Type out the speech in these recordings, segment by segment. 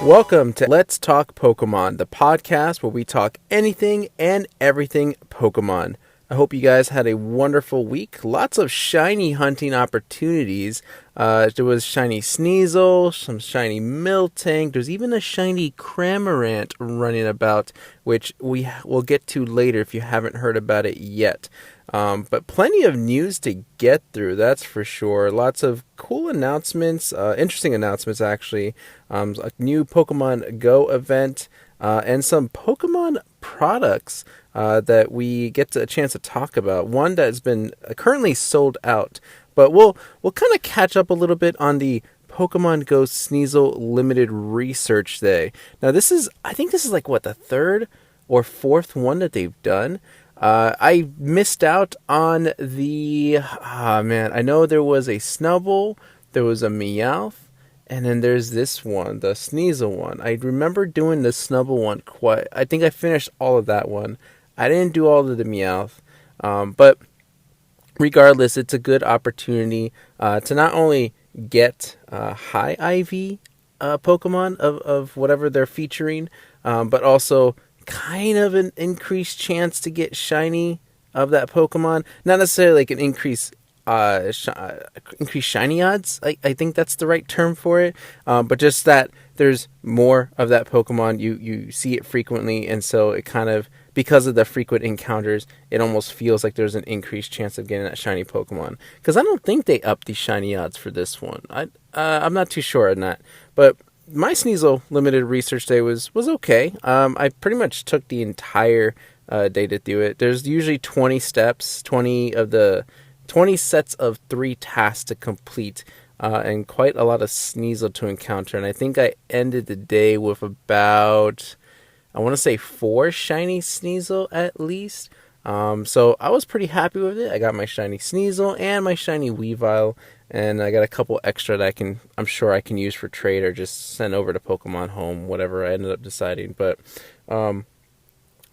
Welcome to Let's Talk Pokemon, the podcast where we talk anything and everything Pokemon. I hope you guys had a wonderful week. Lots of shiny hunting opportunities. There was shiny Sneasel, some shiny Miltank. There's even a shiny Cramorant running about, which we will get to later if you haven't heard about it yet. But plenty of news to get through, that's for sure. Lots of cool announcements, interesting announcements actually. A new Pokemon Go event, and some Pokemon products that we get a chance to talk about. One that's been currently sold out, but we'll kind of catch up a little bit on the Pokemon Go Sneasel Limited Research Day. Now I think this is like the third or fourth one that they've done. I missed out on I know there was a Snubbull, there was a Meowth, and then there's this one, the Sneasel one. I remember doing the Snubbull one I think I finished all of that one. I didn't do all of the Meowth, but regardless, it's a good opportunity to not only get high IV Pokemon of whatever they're featuring, but also kind of an increased chance to get shiny of that Pokemon. Not necessarily like an increased shiny odds. I think that's the right term for it. But just that there's more of that Pokemon. You see it frequently, and so it kind of, because of the frequent encounters, it almost feels like there's an increased chance of getting that shiny Pokemon. Because I don't think they upped the shiny odds for this one. I'm not too sure on that, but my Sneasel Limited Research Day was okay. I pretty much took the entire day to do it. There's usually 20 steps, 20 sets of 3 tasks to complete, and quite a lot of Sneasel to encounter. And I think I ended the day with about, I want to say 4 shiny Sneasel at least. So I was pretty happy with it. I got my shiny Sneasel and my shiny Weavile, and I got a couple extra that I'm sure I can use for trade or just send over to Pokemon Home, whatever I ended up deciding. But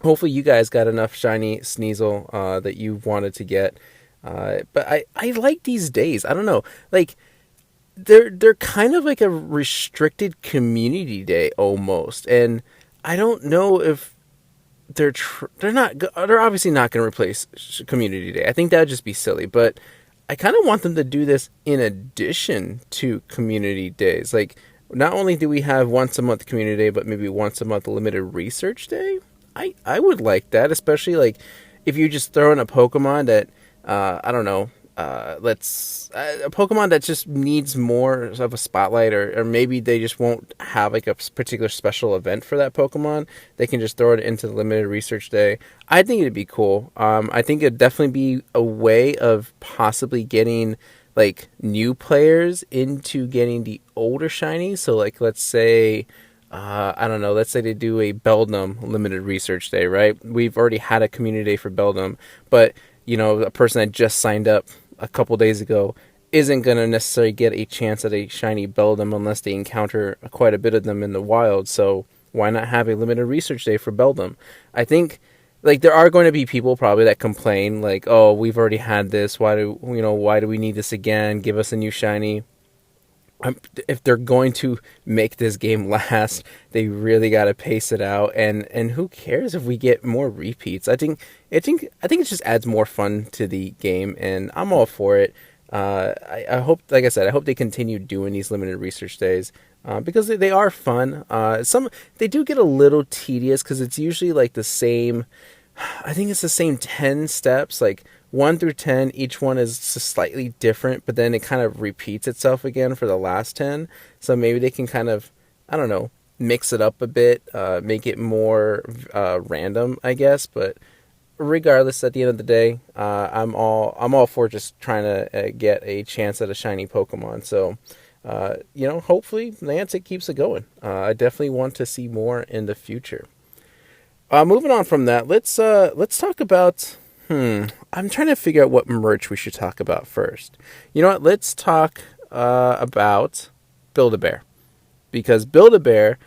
hopefully you guys got enough shiny Sneasel that you wanted to get. But I like these days. I don't know, like they're kind of like a restricted community day almost, and I don't know if they're obviously not going to replace community day. I think that would just be silly, but I kind of want them to do this in addition to community days. Like, not only do we have once a month community day, but maybe once a month limited research day. I would like that, especially like if you just throw in a Pokemon that I don't know, a Pokemon that just needs more of a spotlight, or maybe they just won't have like a particular special event for that Pokemon. They can just throw it into the limited research day. I think it'd be cool. I think it'd definitely be a way of possibly getting like new players into getting the older shinies. So like, let's say, I don't know, let's say they do a Beldum limited research day, right? We've already had a community day for Beldum, but a person that just signed up a couple days ago isn't going to necessarily get a chance at a shiny Beldum unless they encounter quite a bit of them in the wild. So why not have a limited research day for Beldum? I think like there are going to be people probably that complain like, oh, we've already had this. Why do we need this again? Give us a new shiny. If they're going to make this game last, they really got to pace it out. And who cares if we get more repeats? I think it just adds more fun to the game, and I'm all for it. I hope, like I said, I hope they continue doing these limited research days because they are fun. They do get a little tedious because it's usually like the same. I think it's the same 10 steps, like 1 through 10. Each one is slightly different, but then it kind of repeats itself again for the last 10. So maybe they can kind of, I don't know, mix it up a bit, make it more random, I guess. But regardless, at the end of the day, I'm all for just trying to get a chance at a shiny Pokemon. So, hopefully Niantic keeps it going. I definitely want to see more in the future. Moving on from that, let's talk about. I'm trying to figure out what merch we should talk about first. You know what? Let's talk about Build-A-Bear, because Build-A-Bear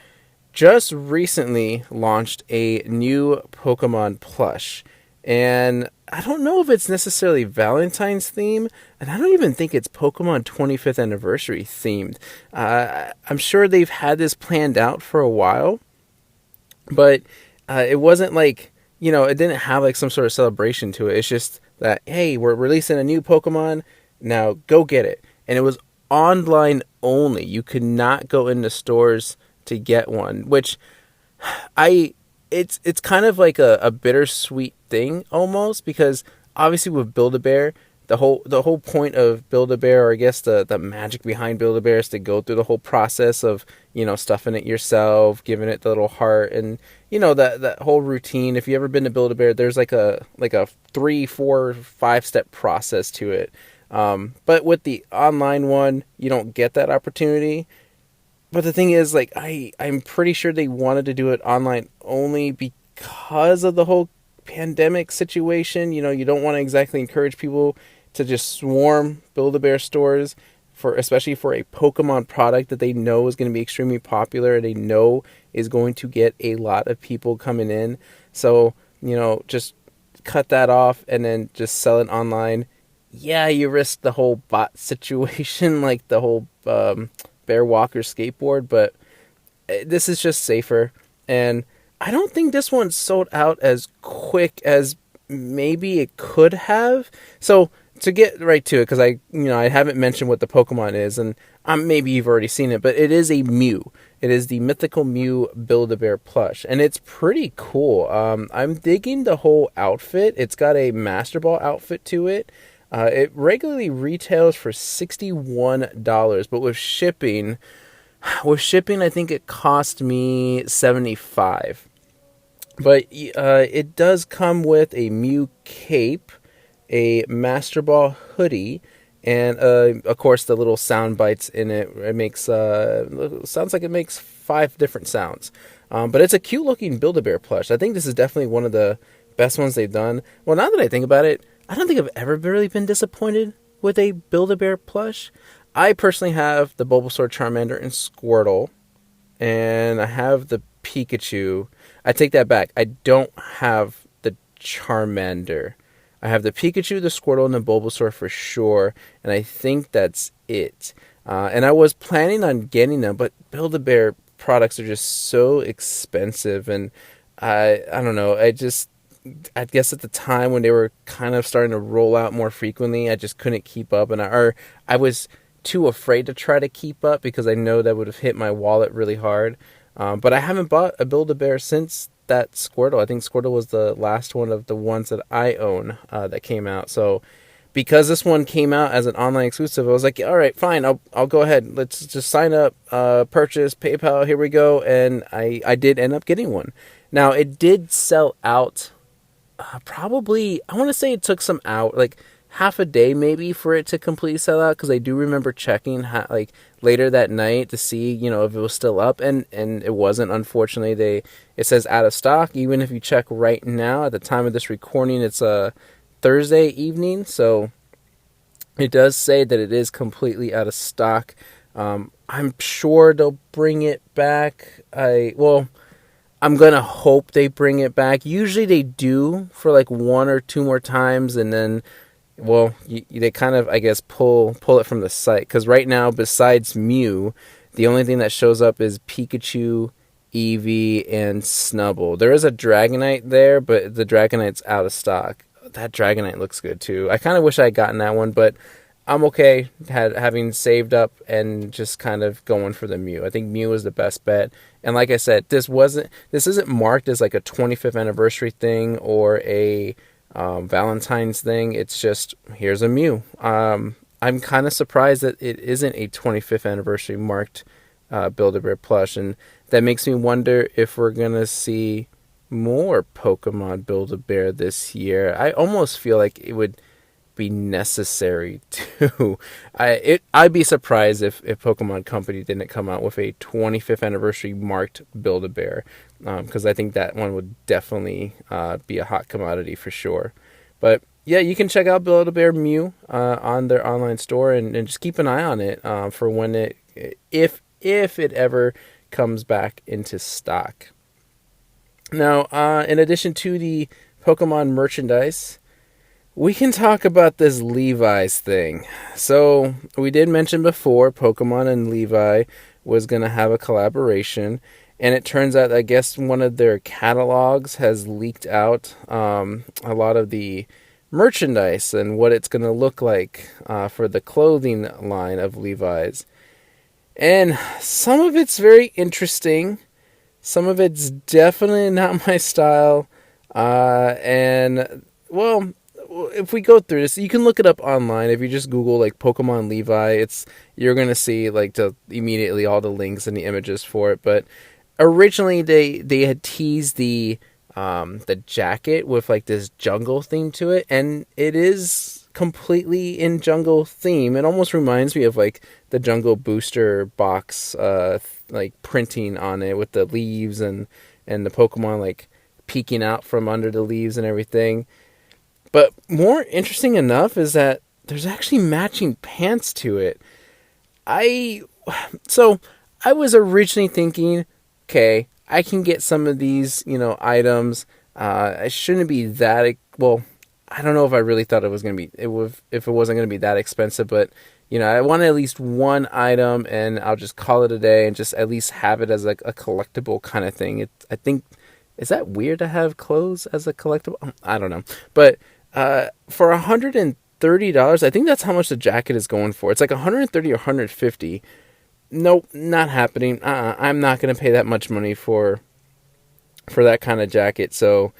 just recently launched a new Pokemon plush, and I don't know if it's necessarily Valentine's theme, and I don't even think it's Pokemon 25th anniversary themed. I'm sure they've had this planned out for a while, but it wasn't like, it didn't have like some sort of celebration to it. It's just that, hey, we're releasing a new Pokemon, now go get it. And it was online only. You could not go into stores to get one, which I it's kind of like a bittersweet thing almost, because obviously with Build-A-Bear, the whole point of Build-A-Bear, or I guess the magic behind Build-A-Bear, is to go through the whole process of, stuffing it yourself, giving it the little heart, and that whole routine. If you ever been to Build-A-Bear, there's like a 3, 4, 5 step process to it. But with the online one, you don't get that opportunity. But the thing is, like, I'm pretty sure they wanted to do it online only because of the whole pandemic situation. You don't want to exactly encourage people to just swarm Build-A-Bear stores, especially for a Pokemon product that they know is going to be extremely popular and they know is going to get a lot of people coming in. So, just cut that off and then just sell it online. Yeah, you risk the whole bot situation, like the whole Bear Walker skateboard, but this is just safer. And I don't think this one sold out as quick as maybe it could have. So to get right to it, because I haven't mentioned what the Pokemon is, and maybe you've already seen it, but it is a Mew. It is the mythical Mew Build-A-Bear plush, and it's pretty cool. I'm digging the whole outfit. It's got a Master Ball outfit to it. It regularly retails for $61, but with shipping, I think it cost me $75. But it does come with a Mew cape, a Master Ball hoodie, and of course the little sound bites in it. It makes sounds like it makes 5 different sounds. But it's a cute looking Build-A-Bear plush. I think this is definitely one of the best ones they've done. Well, now that I think about it, I don't think I've ever really been disappointed with a Build-A-Bear plush. I personally have the Bulbasaur, Charmander, and Squirtle, and I have the Pikachu. I take that back. I don't have the Charmander. I have the Pikachu, the Squirtle, and the Bulbasaur for sure, and I think that's it. And I was planning on getting them, but Build-A-Bear products are just so expensive, and I don't know. I guess at the time when they were kind of starting to roll out more frequently, I just couldn't keep up, and I was too afraid to try to keep up because I know that would have hit my wallet really hard. But I haven't bought a Build-A-Bear since that Squirtle. I think Squirtle was the last one of the ones that I own that came out. So because this one came out as an online exclusive, I was like, all right, fine, I'll go ahead. Let's just sign up, purchase, PayPal, here we go. And I did end up getting one. Now, it did sell out. Probably, I want to say it took some out, like half a day maybe for it to completely sell out, because I do remember checking like later that night to see, if it was still up, and it wasn't. Unfortunately, it says out of stock. Even if you check right now at the time of this recording, it's a Thursday evening, so it does say that it is completely out of stock. I'm sure they'll bring it back. I'm going to hope they bring it back. Usually they do for like 1 or 2 more times, and then, they kind of, I guess, pull it from the site. Because right now, besides Mew, the only thing that shows up is Pikachu, Eevee, and Snubbull. There is a Dragonite there, but the Dragonite's out of stock. That Dragonite looks good too. I kind of wish I had gotten that one, but I'm okay having saved up and just kind of going for the Mew. I think Mew is the best bet. And like I said, this isn't marked as like a 25th anniversary thing or a Valentine's thing. It's just, here's a Mew. I'm kind of surprised that it isn't a 25th anniversary marked Build-A-Bear plush, and that makes me wonder if we're gonna see more Pokemon Build-A-Bear this year. I almost feel like it would be necessary to. I'd be surprised if Pokemon Company didn't come out with a 25th anniversary marked Build-A-Bear, because I think that one would definitely be a hot commodity for sure. But yeah, you can check out Build-A-Bear Mew on their online store, and just keep an eye on it for when if it ever comes back into stock. Now, in addition to the Pokemon merchandise, We can talk about this Levi's thing. So, we did mention before Pokemon and Levi was going to have a collaboration. And it turns out, I guess, one of their catalogs has leaked out a lot of the merchandise and what it's going to look like for the clothing line of Levi's. And some of it's very interesting. Some of it's definitely not my style. And, well, if we go through this, you can look it up online. If you just Google like Pokemon Levi, you're gonna see like immediately all the links and the images for it. But originally they had teased the jacket with like this jungle theme to it, and it is completely in jungle theme. It almost reminds me of like the Jungle Booster box, like printing on it with the leaves and the Pokemon like peeking out from under the leaves and everything. But more interesting enough is that there's actually matching pants to it. So I was originally thinking, okay, I can get some of these, items. It shouldn't be that, well, I don't know if I really thought it was going to be, if it wasn't going to be that expensive, but, I want at least one item and I'll just call it a day and just at least have it as like a collectible kind of thing. I think, is that weird to have clothes as a collectible? I don't know. But for $130, I think that's how much the jacket is going for. It's like $130 or $150. Nope, not happening. I'm not going to pay that much money for that kind of jacket. So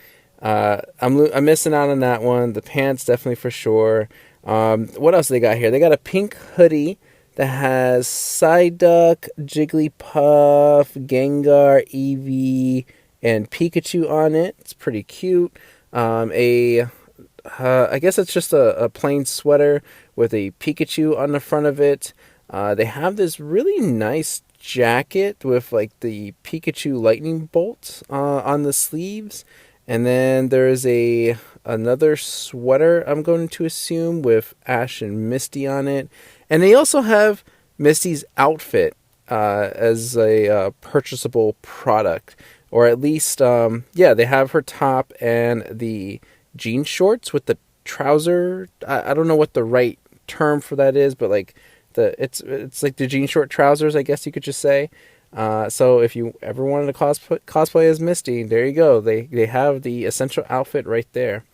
I'm missing out on that one. The pants definitely for sure. What else they got here? They got a pink hoodie that has Psyduck, Jigglypuff, Gengar, Eevee, and Pikachu on it. It's pretty cute. I guess it's just a plain sweater with a Pikachu on the front of it. They have this really nice jacket with like the Pikachu lightning bolt on the sleeves. And then there's another sweater, I'm going to assume, with Ash and Misty on it. And they also have Misty's outfit as a purchasable product. Or at least, they have her top and the jean shorts with the trouser. I don't know what the right term for that is, but like it's like the jean short trousers, I guess you could just say. So if you ever wanted to cosplay as Misty, there you go. They have the essential outfit right there.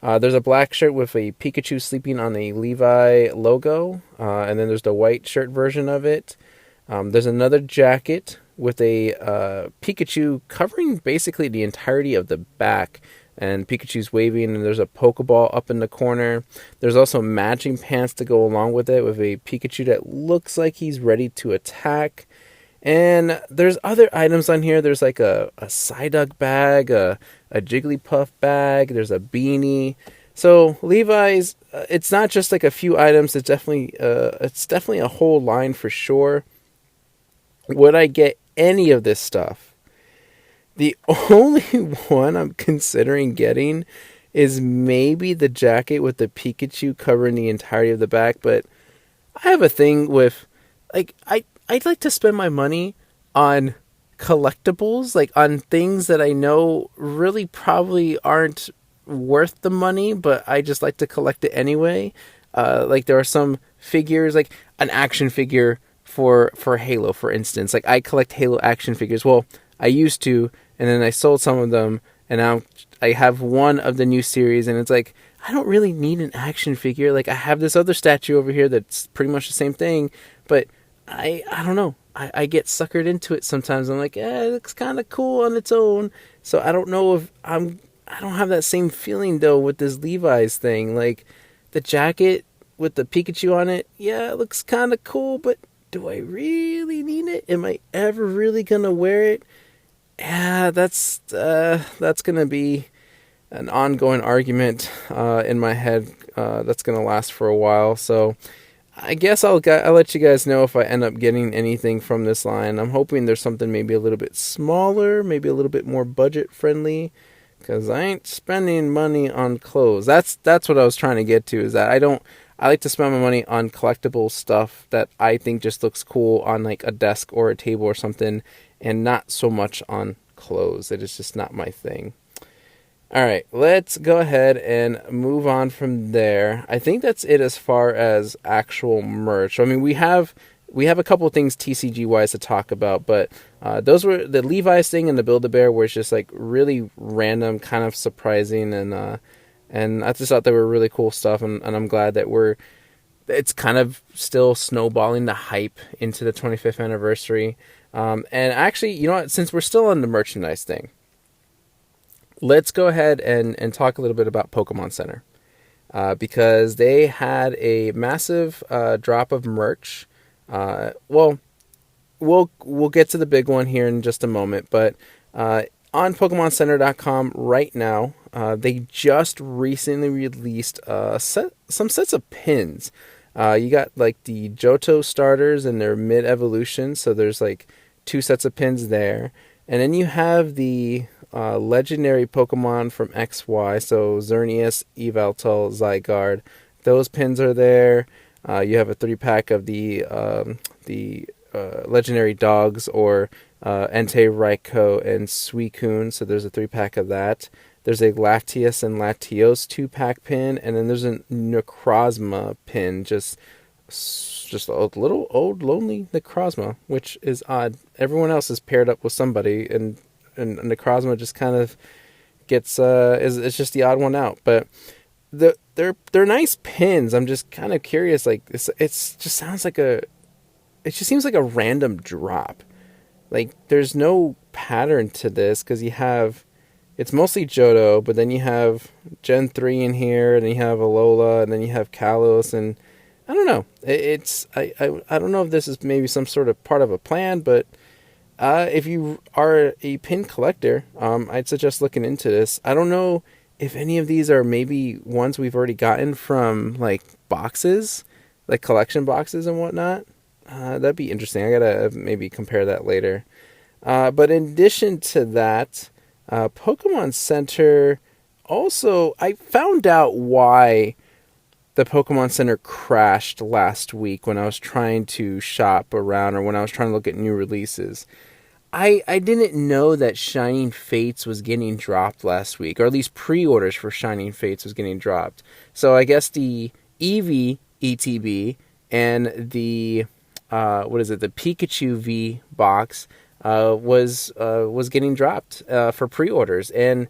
There's a black shirt with a Pikachu sleeping on a Levi logo, and then there's the white shirt version of it. There's another jacket with a Pikachu covering basically the entirety of the back, and Pikachu's waving, and there's a Pokeball up in the corner. There's also matching pants to go along with it, with a Pikachu that looks like he's ready to attack. And there's other items on here. There's like a Psyduck bag, a Jigglypuff bag. There's a beanie. So Levi's, it's not just like a few items. It's definitely a whole line for sure. Would I get any of this stuff? The only one I'm considering getting is maybe the jacket with the Pikachu covering the entirety of the back. But I have a thing with, like, I'd like to spend my money on collectibles, like on things that I know really probably aren't worth the money, but I just like to collect it anyway. Like there are some figures, like an action figure for Halo, for instance. Like I collect Halo action figures. Well, I used to, and then I sold some of them, and now I have one of the new series, and it's like, I don't really need an action figure. Like I have this other statue over here that's pretty much the same thing, but I don't know. I get suckered into it sometimes. I'm like, it looks kind of cool on its own. So I don't know if I don't have that same feeling though with this Levi's thing. Like the jacket with the Pikachu on it, yeah, it looks kind of cool, but do I really need it? Am I ever really gonna wear it? Yeah, that's gonna be an ongoing argument in my head that's gonna last for a while. So I guess I'll let you guys know if I end up getting anything from this line. I'm hoping there's something maybe a little bit smaller, maybe a little bit more budget friendly, because I ain't spending money on clothes. That's what I was trying to get to, is that I like to spend my money on collectible stuff that I think just looks cool on like a desk or a table or something, and not so much on clothes. It is just not my thing. All right, let's go ahead and move on from there. I think that's it as far as actual merch. I mean, we have a couple of things TCG wise to talk about, but those were the Levi's thing and the Build-A-Bear, where it's just like really random, kind of surprising, and I just thought they were really cool stuff, and I'm glad that it's kind of still snowballing the hype into the 25th anniversary. And actually, you know what? Since we're still on the merchandise thing, let's go ahead and talk a little bit about Pokemon Center. Because they had a massive drop of merch. Well, we'll get to the big one here in just a moment, but on PokemonCenter.com right now, they just recently released some sets of pins. You got like the Johto starters and their mid evolution, so there's like two sets of pins there, and then you have the legendary Pokemon from XY, so Xerneas, Yveltal, Zygarde. Those pins are there. You have a 3-pack of the legendary dogs, or Entei, Raikou, and Suicune. So there's a 3-pack of that. There's a Latias and Latios 2-pack pin, and then there's a Necrozma pin, just a little old lonely Necrozma, which is odd. Everyone else is paired up with somebody, and Necrozma just kind of gets is just the odd one out. But they're nice pins. I'm just kind of curious. Like it's just sounds like it just seems like a random drop. Like there's no pattern to this, because it's mostly Johto, but then you have Gen 3 in here, and then you have Alola, and then you have Kalos, and I don't know. I don't know if this is maybe some sort of part of a plan, but if you are a pin collector, I'd suggest looking into this. I don't know if any of these are maybe ones we've already gotten from like boxes, like collection boxes and whatnot. That'd be interesting. I gotta maybe compare that later. But in addition to that, Pokemon Center also, I found out why the Pokemon Center crashed last week when I was trying to shop around, or when I was trying to look at new releases. I didn't know that Shining Fates was getting dropped last week, or at least pre-orders for Shining Fates was getting dropped. So I guess the Eevee ETB and the the Pikachu V box was getting dropped for pre-orders, and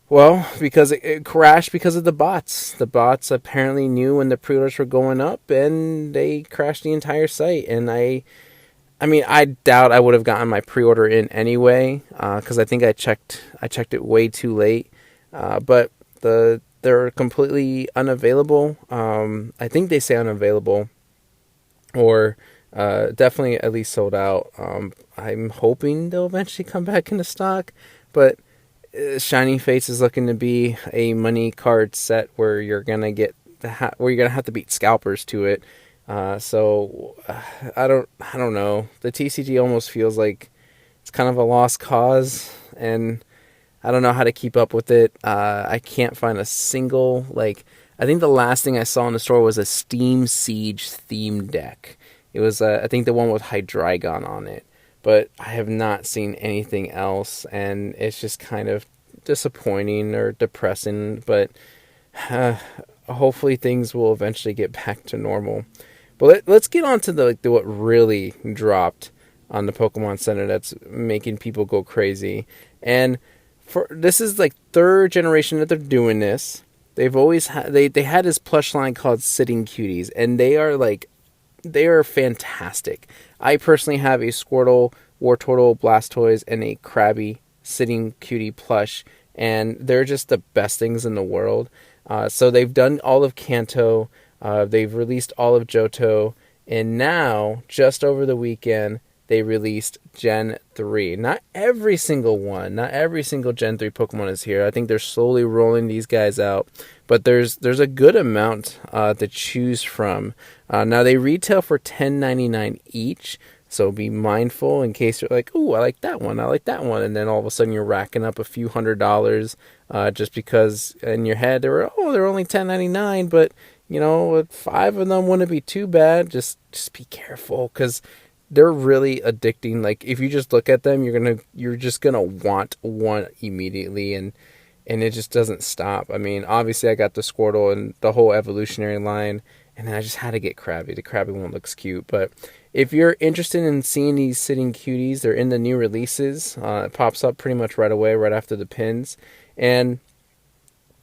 well, because it crashed because of the bots. The bots apparently knew when the pre-orders were going up, and they crashed the entire site. And I mean, I doubt I would have gotten my pre-order in anyway, because I think I checked it way too late. But they're completely unavailable. I think they say unavailable, or definitely at least sold out. I'm hoping they'll eventually come back into stock, but Shining Fates is looking to be a money card set where you're gonna have to beat scalpers to it. So I don't know. The TCG almost feels like it's kind of a lost cause, and I don't know how to keep up with it. I can't find a single, like, I think the last thing I saw in the store was a Steam Siege theme deck. It was I think the one with Hydreigon on it, but I have not seen anything else, and it's just kind of disappointing or depressing. But hopefully things will eventually get back to normal. But let's get on to the what really dropped on the Pokemon Center that's making people go crazy. And this is like third generation that they're doing this. They've always they had this plush line called Sitting Cuties, and they are fantastic. I personally have a Squirtle, Wartortle, Blastoise, and a Krabby Sitting Cutie plush, and they're just the best things in the world. So they've done all of Kanto. They've released all of Johto, and now, just over the weekend, they released Gen 3. Not every single one, not every single Gen 3 Pokemon is here. I think they're slowly rolling these guys out, but there's a good amount to choose from. Now, they retail for $10.99 each, so be mindful in case you're like, ooh, I like that one, and then all of a sudden you're racking up a few $100s just because in your head they're only $10.99, but you know, 5 of them wouldn't be too bad. Just be careful, because they're really addicting. Like, if you just look at them, you're just gonna want one immediately, and and it just doesn't stop. I mean, obviously I got the Squirtle and the whole evolutionary line, and then I just had to get Krabby. The Krabby one looks cute, but if you're interested in seeing these sitting cuties, they're in the new releases. It pops up pretty much right away, right after the pins, and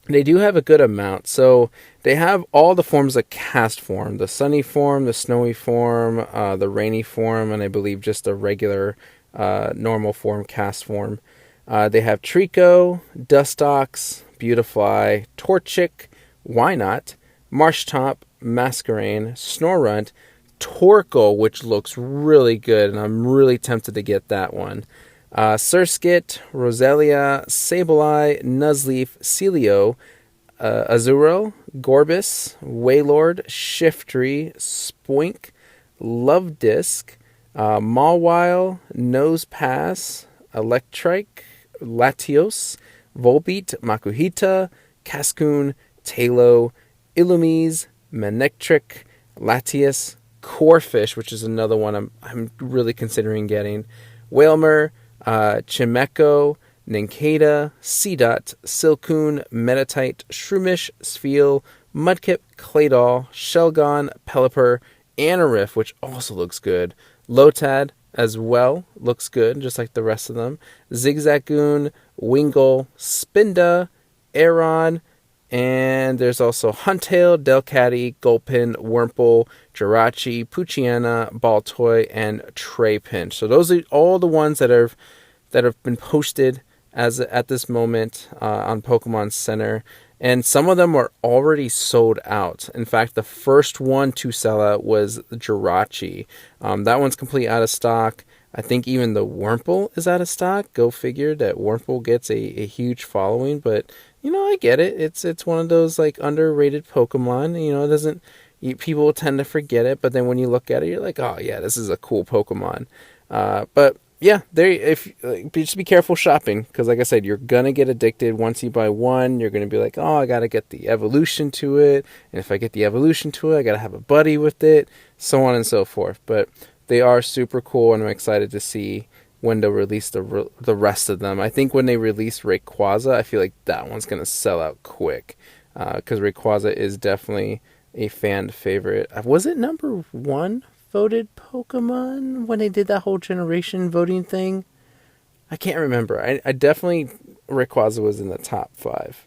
they do have a good amount. So they have all the forms of cast form: the sunny form, the snowy form, the rainy form, and I believe just the regular normal form cast form. They have Trico, Dustox, Beautifly, Torchic, Wynot, Marshtop, Masquerain, Snorunt, Torkoal, which looks really good, and I'm really tempted to get that one. Surskit, Roselia, Sableye, Nuzleaf, Celio, Azuro, Gorbis, Wailord, Shiftry, Spoink, Love Disc, Mawile, Nosepass, Electrike, Latios, Volbeat, Makuhita, Cascoon, Talo, Illumise, Manectric, Latias, Corfish, which is another one I'm really considering getting, Wailmer, Chimecho, Nincada, Seedot, Silcoon, Metatite, Shroomish, Spheal, Mudkip, Claydol, Shelgon, Pelipper, Anorith, which also looks good, Lotad as well, looks good, just like the rest of them, Zigzagoon, Wingull, Spinda, Aeron, and there's also Huntail, Delcatty, Gulpin, Wurmple, Jirachi, Poochyena, Baltoy, and Trapinch. So those are all the ones that have been posted as at this moment on Pokemon Center, and some of them are already sold out. In fact, the first one to sell out was Jirachi. That one's completely out of stock. I think even the Wurmple is out of stock. Go figure that Wurmple gets a huge following, but I get it. It's one of those like underrated Pokemon. It doesn't. People tend to forget it, but then when you look at it, you're like, oh yeah, this is a cool Pokemon. But yeah, just be careful shopping, because like I said, you're gonna get addicted. Once you buy one, you're gonna be like, oh, I gotta get the evolution to it, and if I get the evolution to it, I gotta have a buddy with it, so on and so forth. But they are super cool, and I'm excited to see when they'll release the rest of them. I think when they release Rayquaza, I feel like that one's gonna sell out quick, because Rayquaza is definitely a fan favorite. Was it number one voted Pokemon when they did that whole generation voting thing? I can't remember. I definitely, Rayquaza was in the top 5.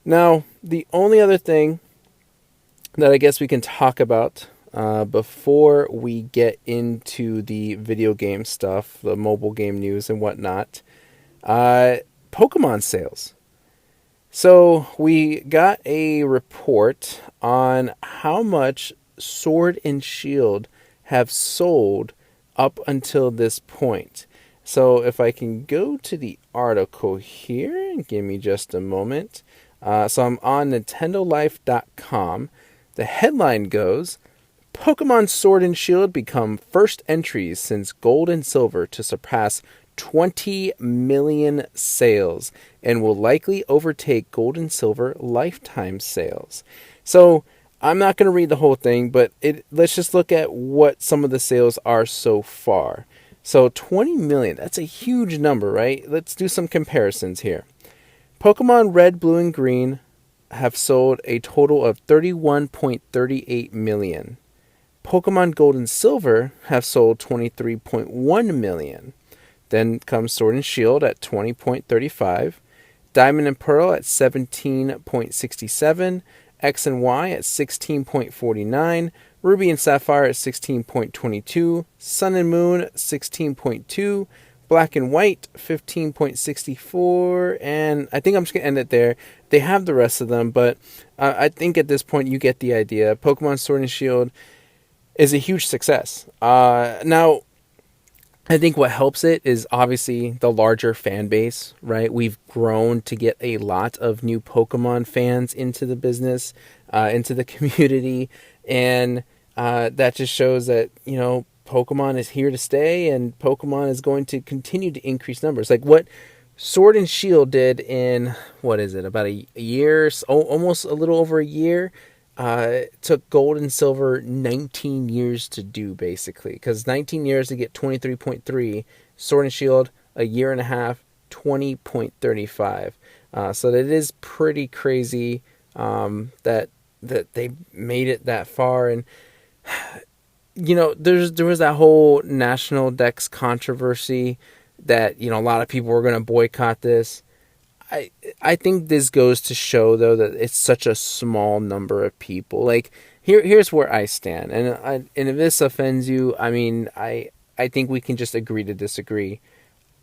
Now, the only other thing that I guess we can talk about before we get into the video game stuff, the mobile game news and whatnot, Pokemon sales. So we got a report on how much Sword and Shield have sold up until this point. So if I can go to the article here, give me just a moment. So I'm on NintendoLife.com. The headline goes, Pokemon Sword and Shield become first entries since Gold and Silver to surpass 20 million sales and will likely overtake Gold and Silver lifetime sales. So I'm not going to read the whole thing, but let's just look at what some of the sales are so far. So 20 million, that's a huge number, right? Let's do some comparisons here. Pokemon Red, Blue, and Green have sold a total of 31.38 million. Pokemon Gold and Silver have sold 23.1 million. Then comes Sword and Shield at 20.35, Diamond and Pearl at 17.67, X and Y at 16.49, Ruby and Sapphire at 16.22, Sun and Moon 16.2, Black and White 15.64, and I think I'm just going to end it there. They have the rest of them, but I think at this point you get the idea. Pokemon Sword and Shield is a huge success. Now, I think what helps it is obviously the larger fan base, right? We've grown to get a lot of new Pokemon fans into the business, into the community, and that just shows that, Pokemon is here to stay, and Pokemon is going to continue to increase numbers. Like what Sword and Shield did in, about a year, almost a little over a year. It took Gold and Silver 19 years to do, basically. Because 19 years to get 23.3. Sword and Shield, a year and a half, 20.35. So that is pretty crazy, that they made it that far. And there was that whole national Dex controversy that a lot of people were going to boycott this. I think this goes to show, though, that it's such a small number of people. Like, here's where I stand, and if this offends you, I mean, I think we can just agree to disagree.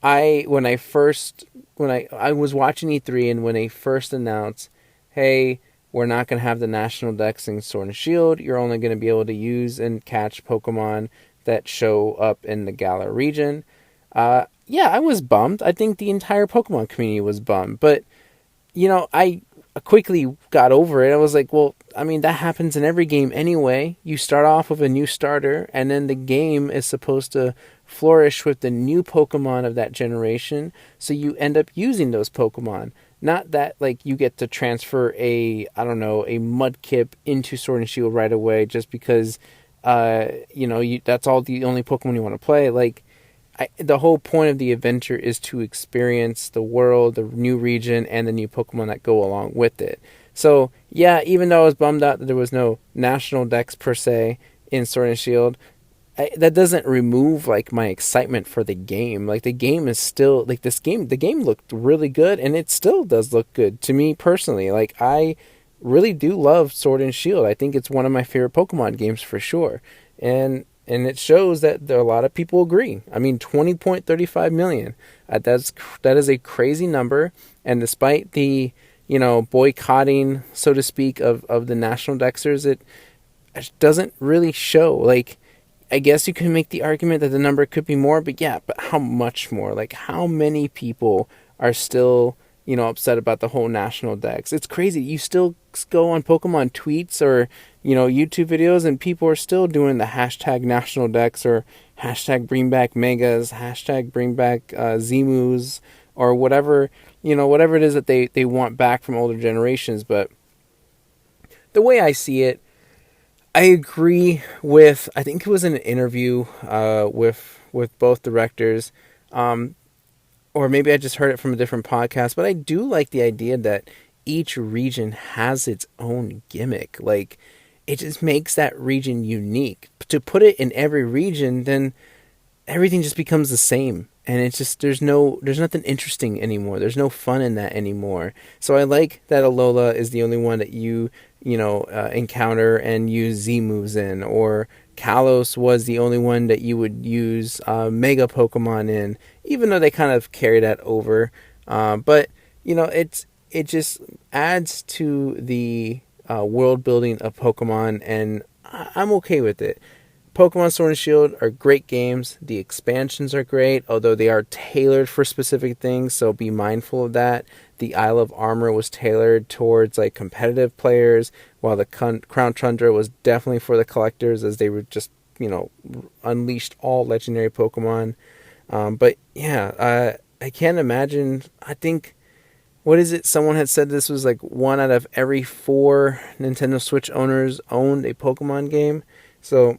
When I was watching E3, and when they first announced, hey, we're not going to have the national Dex in Sword and Shield. You're only going to be able to use and catch Pokemon that show up in the Galar region. Yeah, I was bummed. I think the entire Pokemon community was bummed. But, I quickly got over it. I was like, well, I mean, that happens in every game anyway. You start off with a new starter, and then the game is supposed to flourish with the new Pokemon of that generation. So you end up using those Pokemon. Not that, like, you get to transfer a Mudkip into Sword and Shield right away just because, that's all the only Pokemon you want to play. Like, the whole point of the adventure is to experience the world, the new region, and the new Pokemon that go along with it. So, yeah, even though I was bummed out that there was no national Dex per se in Sword and Shield, that doesn't remove, like, my excitement for the game. Like, the game is still, like, the game looked really good, and it still does look good to me personally. Like, I really do love Sword and Shield. I think it's one of my favorite Pokemon games for sure. And it shows that a lot of people agree. I mean, 20.35 million. That is a crazy number. And despite the, boycotting, so to speak, of the national Dexers, it doesn't really show. Like, I guess you can make the argument that the number could be more, but how much more? Like, how many people are still, upset about the whole national Dex? It's crazy. You still go on Pokemon tweets or, YouTube videos, and people are still doing the hashtag national Dex or hashtag bring back Megas, hashtag bring back Zemus, or whatever it is that they want back from older generations. But the way I see it, I agree with, I think it was in an interview with both directors, or maybe I just heard it from a different podcast, but I do like the idea that each region has its own gimmick. Like, it just makes that region unique. To put it in every region, then everything just becomes the same. And it's just, there's nothing interesting anymore. There's no fun in that anymore. So I like that Alola is the only one that you encounter and use Z moves in, or Kalos was the only one that you would use Mega Pokemon in, even though they kind of carry that over. But it just adds to the world building of Pokemon, and I'm okay with it. Pokemon Sword and Shield are great games. The expansions are great, although they are tailored for specific things, so be mindful of that. The Isle of Armor was tailored towards, like, competitive players, while the Crown Tundra was definitely for the collectors, as they were just, unleashed all legendary Pokemon. But yeah, I can't imagine. I think, what is it? Someone had said this was like 1 out of every 4 Nintendo Switch owners owned a Pokemon game. So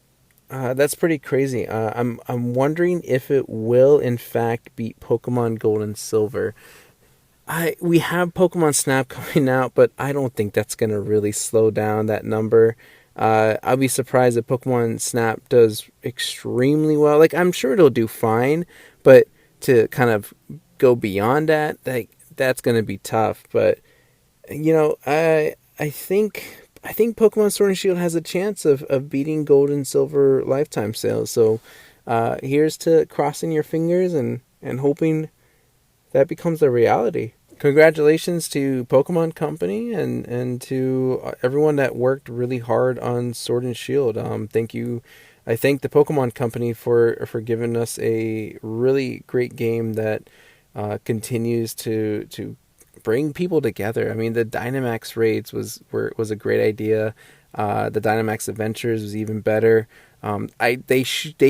that's pretty crazy. I'm wondering if it will in fact beat Pokemon Gold and Silver. We have Pokemon Snap coming out, but I don't think that's gonna really slow down that number. I'll be surprised if Pokemon Snap does extremely well. Like, I'm sure it'll do fine, but to kind of go beyond that, like, that's gonna be tough. But I think Pokemon Sword and Shield has a chance of beating Gold and Silver lifetime sales. So here's to crossing your fingers and hoping that becomes a reality. Congratulations to Pokemon Company and to everyone that worked really hard on Sword and Shield. Thank you. I thank the Pokemon Company for giving us a really great game that continues to bring people together. I mean, the Dynamax raids was a great idea. The Dynamax Adventures was even better. They should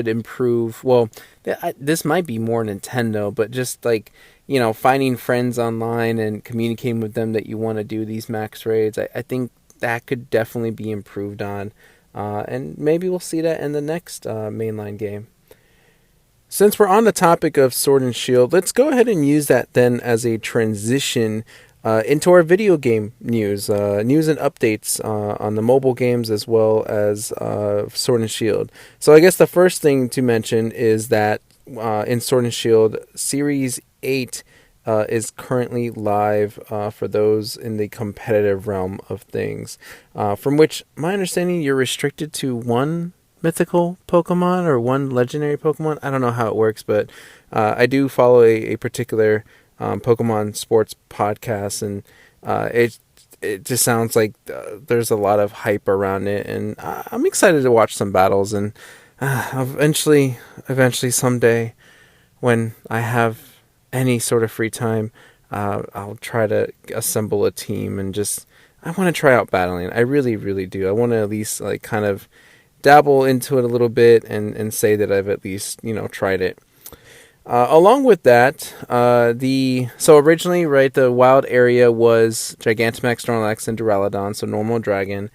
improve. Well, this might be more Nintendo, but just like, finding friends online and communicating with them that you want to do these max raids. I think that could definitely be improved on, and maybe we'll see that in the next mainline game. Since we're on the topic of Sword and Shield, let's go ahead and use that then as a transition into our video game news and updates on the mobile games as well as Sword and Shield. So I guess the first thing to mention is that in Sword and Shield, Series 8 is currently live for those in the competitive realm of things, from which my understanding you're restricted to one mythical Pokemon or one legendary Pokemon. I don't know how it works, but I do follow a particular Pokemon sports podcast, and it just sounds like there's a lot of hype around it, and I'm excited to watch some battles, and eventually someday when I have any sort of free time, I'll try to assemble a team and just I want to try out battling. I really, really do. I want to at least like kind of dabble into it a little bit and say that I've at least, tried it. Along with that, so originally, right, the wild area was Gigantamax, Snorlax, and Duraludon, so normal dragon.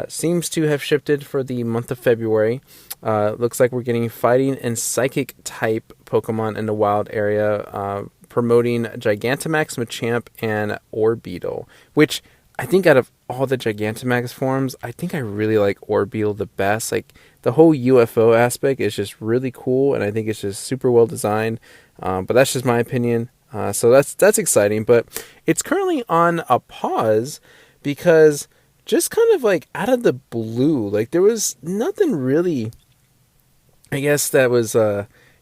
Seems to have shifted for the month of February. Looks like we're getting fighting and psychic type Pokemon in the wild area, promoting Gigantamax, Machamp, and Orbeetle, which I think out of all the Gigantamax forms, I think I really like Orbeetle the best. Like, the whole UFO aspect is just really cool, and I think it's just super well designed. But that's just my opinion. So that's exciting. But it's currently on a pause because just kind of like out of the blue, like there was nothing really, I guess, that was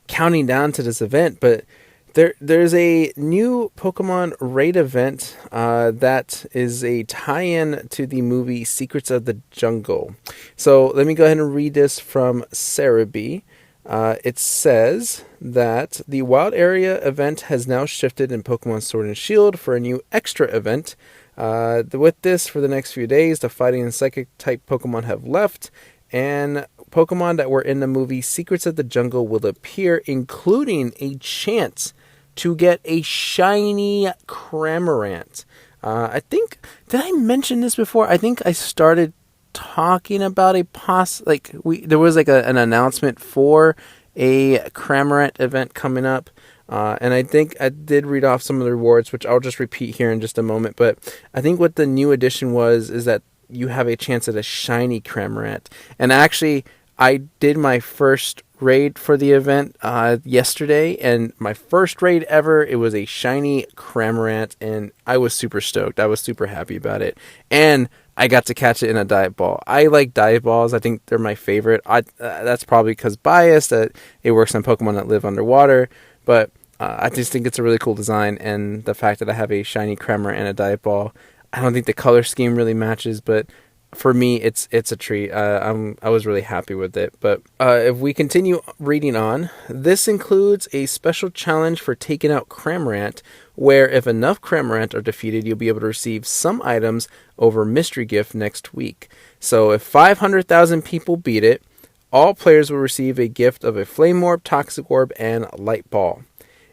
counting down to this event, but there's a new Pokemon raid event that is a tie-in to the movie Secrets of the Jungle. So let me go ahead and read this from Cerebi. It says that the wild area event has now shifted in Pokemon Sword and Shield for a new extra event. With this, for the next few days, the fighting and psychic type Pokemon have left, and Pokemon that were in the movie Secrets of the Jungle will appear, including a chance to get a shiny Cramorant. I think, did I mention this before? I think I started talking about there was like an announcement for a Cramorant event coming up. And I think I did read off some of the rewards, which I'll just repeat here in just a moment. But I think what the new addition is that you have a chance at a shiny Cramorant. And actually, I did my first raid for the event yesterday, and my first raid ever, it was a shiny Cramorant, and I was super stoked. I was super happy about it. And I got to catch it in a dive ball. I like dive balls. I think they're my favorite. That's probably because biased that it works on Pokemon that live underwater, but I just think it's a really cool design, and the fact that I have a shiny Cramorant and a dive ball, I don't think the color scheme really matches, but for me, it's a treat. I was really happy with it. But if we continue reading on, this includes a special challenge for taking out Cramorant, where if enough Cramorant are defeated, you'll be able to receive some items over Mystery Gift next week. So if 500,000 people beat it, all players will receive a gift of a Flame Orb, Toxic Orb, and Light Ball.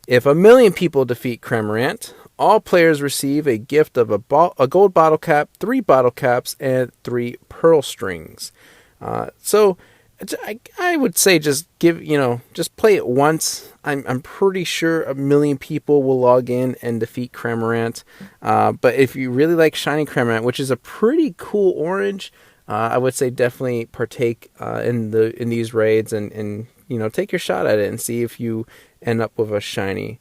If 1,000,000 people defeat Cramorant, all players receive a gift of a gold bottle cap, 3 bottle caps, and 3 pearl strings. So I would say just just play it once. I'm pretty sure 1,000,000 people will log in and defeat Cramorant. But if you really like shiny Cramorant, which is a pretty cool orange, I would say definitely partake in these raids and take your shot at it and see if you end up with a shiny.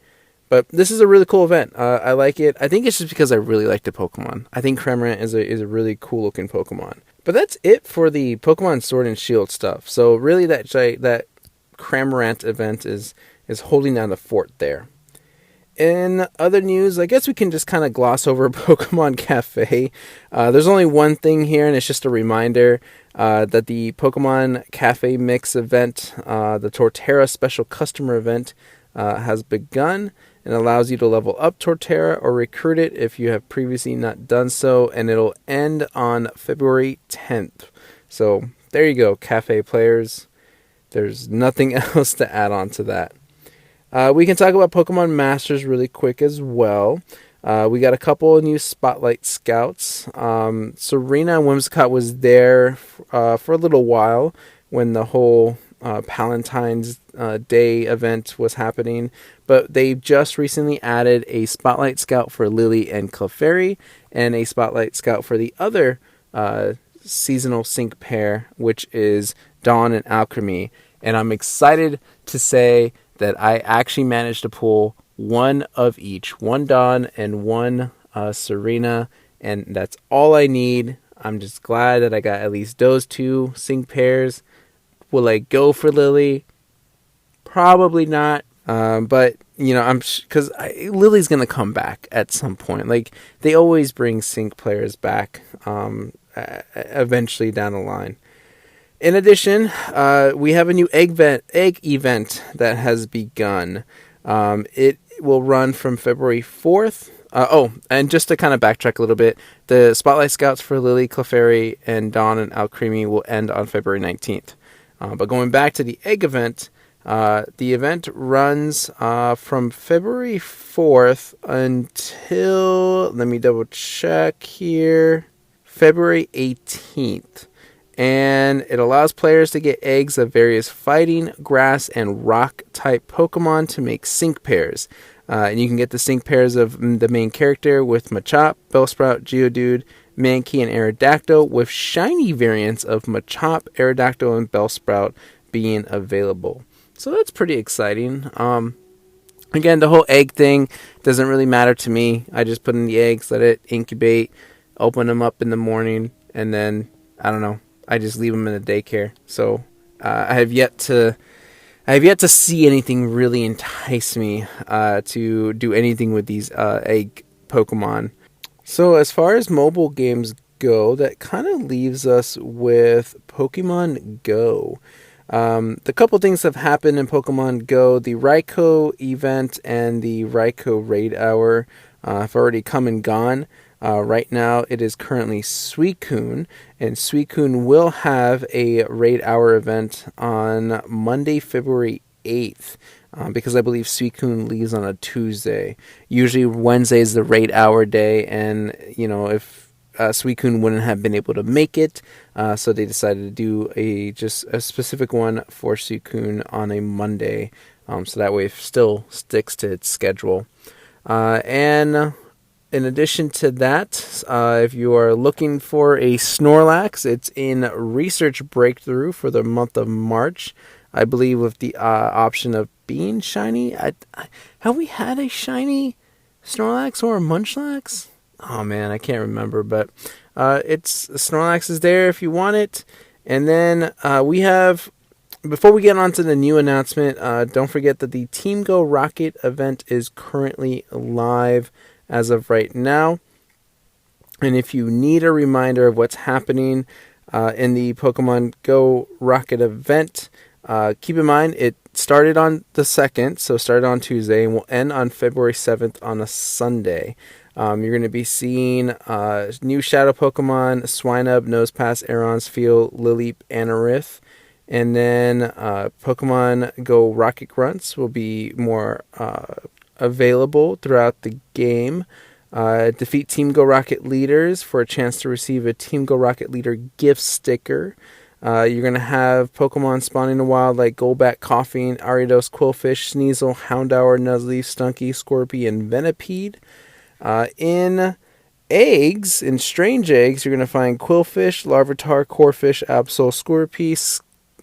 But this is a really cool event. I like it. I think it's just because I really like the Pokemon. I think Cramorant is a really cool looking Pokemon. But that's it for the Pokemon Sword and Shield stuff. So really that Cramorant event is holding down the fort there. In other news, I guess we can just kind of gloss over Pokemon Cafe. There's only one thing here, and it's just a reminder that the Pokemon Cafe Mix event, the Torterra Special Customer event, has begun and allows you to level up Torterra or recruit it if you have previously not done so, and it'll end on February 10th. So there you go, Cafe players. There's nothing else to add on to that. We can talk about Pokemon Masters really quick as well. We got a couple of new Spotlight Scouts. Serena and Whimsicott was there for a little while when the whole Palentine's Day event was happening, but they just recently added a Spotlight Scout for Lily and Clefairy, and a Spotlight Scout for the other seasonal sync pair, which is Dawn and Alchemy. And I'm excited to say that I actually managed to pull one of each, one Dawn and one Serena, and that's all I need. I'm just glad that I got at least those two sync pairs. Will I go for Lily? Probably not. But I'm because Lily's gonna come back at some point. Like, they always bring sync players back eventually down the line. In addition, we have a new egg event that has begun. It will run from February 4th. And just to kind of backtrack a little bit, the Spotlight Scouts for Lily, Clefairy, and Dawn and Alcremie will end on February 19th. But going back to the egg event, the event runs from February 4th until, let me double check here, February 18th. And it allows players to get eggs of various fighting, grass, and rock type Pokemon to make sync pairs. And you can get the sync pairs of the main character with Machop, Bellsprout, Geodude, Mankey, and Aerodactyl, with shiny variants of Machop, Aerodactyl, and Bellsprout being available. So that's pretty exciting. Again, the whole egg thing doesn't really matter to me. I just put in the eggs, let it incubate, open them up in the morning, and then, I don't know, I just leave them in the daycare. So I have yet to see anything really entice me to do anything with these egg Pokemon. So as far as mobile games go, that kind of leaves us with Pokemon Go. The couple things have happened in Pokemon Go. The Raikou event and the Raikou Raid Hour have already come and gone. Right now, it is currently Suicune, and Suicune will have a Raid Hour event on Monday, February 8th, because I believe Suicune leaves on a Tuesday. Usually Wednesday is the Raid Hour day, and, if Suicune wouldn't have been able to make it, so they decided to do just a specific one for Suicune on a Monday, so that way it still sticks to its schedule. And in addition to that, if you are looking for a Snorlax, it's in research breakthrough for the month of March. I believe with the option of being shiny. Have we had a shiny Snorlax or a Munchlax? Oh man, I can't remember, but Snorlax is there if you want it. And then we have, before we get on to the new announcement, don't forget that the Team Go Rocket event is currently live as of right now. And if you need a reminder of what's happening in the Pokemon Go Rocket event, keep in mind it started on the 2nd, so started on Tuesday, and will end on February 7th on a Sunday. You're going to be seeing new Shadow Pokemon, Swinub, Nosepass, Aeronsphere, Lileep, Anorith. And then Pokemon Go Rocket Grunts will be more available throughout the game. Defeat Team Go Rocket leaders for a chance to receive a Team Go Rocket leader gift sticker. You're going to have Pokemon spawning in the wild like Golbat, Koffing, Ariados, Quillfish, Sneasel, Houndour, Nuzleaf, Stunky, Scorpy, and Venipede. In eggs, in strange eggs, you're going to find Quillfish, Larvitar, Corphish, Absol, Scorpy,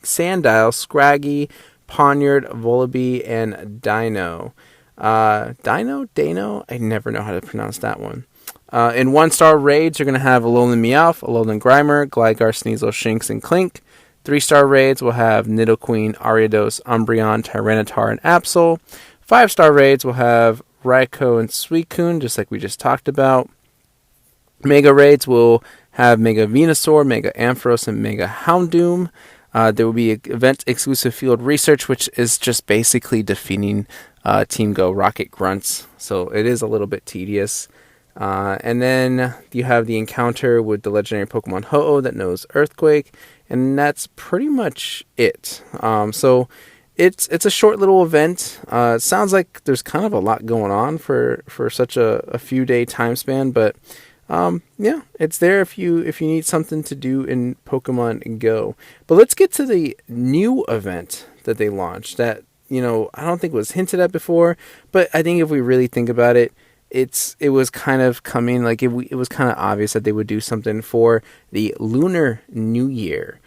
Sandile, Scraggy, Poniard, Volibee, and Dino. Dano? I never know how to pronounce that one. In 1-star raids, you're going to have Alolan Meowth, Alolan Grimer, Gligar, Sneasel, Shinx, and Clink. 3-star raids will have Nidoqueen, Ariados, Umbreon, Tyranitar, and Absol. 5-star raids will have Raikou and Suicune, just like we just talked about. Mega raids will have Mega Venusaur, Mega Ampharos, and Mega Houndoom. There will be event-exclusive field research, which is just basically defeating Team Go Rocket Grunts. So it is a little bit tedious. And then you have the encounter with the legendary Pokemon Ho-Oh that knows Earthquake. And that's pretty much it. So it's a short little event. It sounds like there's kind of a lot going on for such a few-day time span. But Yeah, it's there if you need something to do in Pokemon Go. But let's get to the new event that they launched that, I don't think was hinted at before, but I think if we really think about it, it was kind of coming, like it was kind of obvious that they would do something for the Lunar New Year.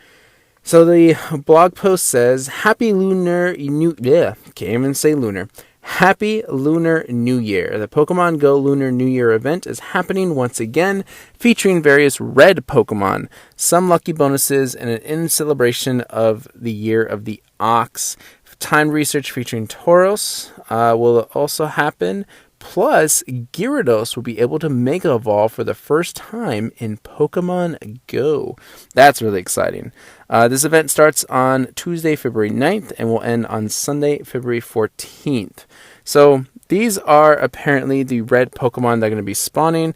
So the blog post says, Happy Lunar New... Yeah, can't even say lunar. Happy Lunar New Year. The Pokemon Go Lunar New Year event is happening once again, featuring various red Pokemon, some lucky bonuses, and an in celebration of the Year of the Ox. Timed research featuring Tauros will also happen. Plus, Gyarados will be able to Mega Evolve for the first time in Pokemon Go. That's really exciting. This event starts on Tuesday, February 9th, and will end on Sunday, February 14th. So, these are apparently the red Pokemon that are going to be spawning.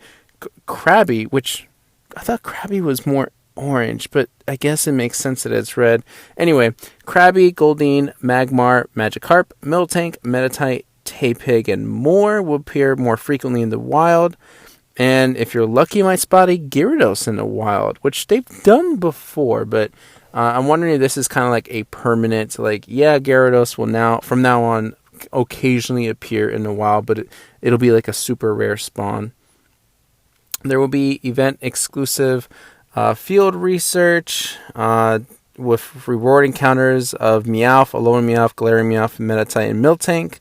Krabby, which I thought Krabby was more orange, but I guess it makes sense that it's red. Anyway, Krabby, Goldeen, Magmar, Magikarp, Miltank, Meditite, Tepig, and more will appear more frequently in the wild. And if you're lucky, you might spot a Gyarados in the wild, which they've done before, but I'm wondering if this is kind of like a permanent, Gyarados will from now on occasionally appear in the wild, but it'll be like a super rare spawn. There will be event exclusive field research with reward encounters of Meowth, Alolan Meowth, Galarian Meowth, Meditite, and Miltank.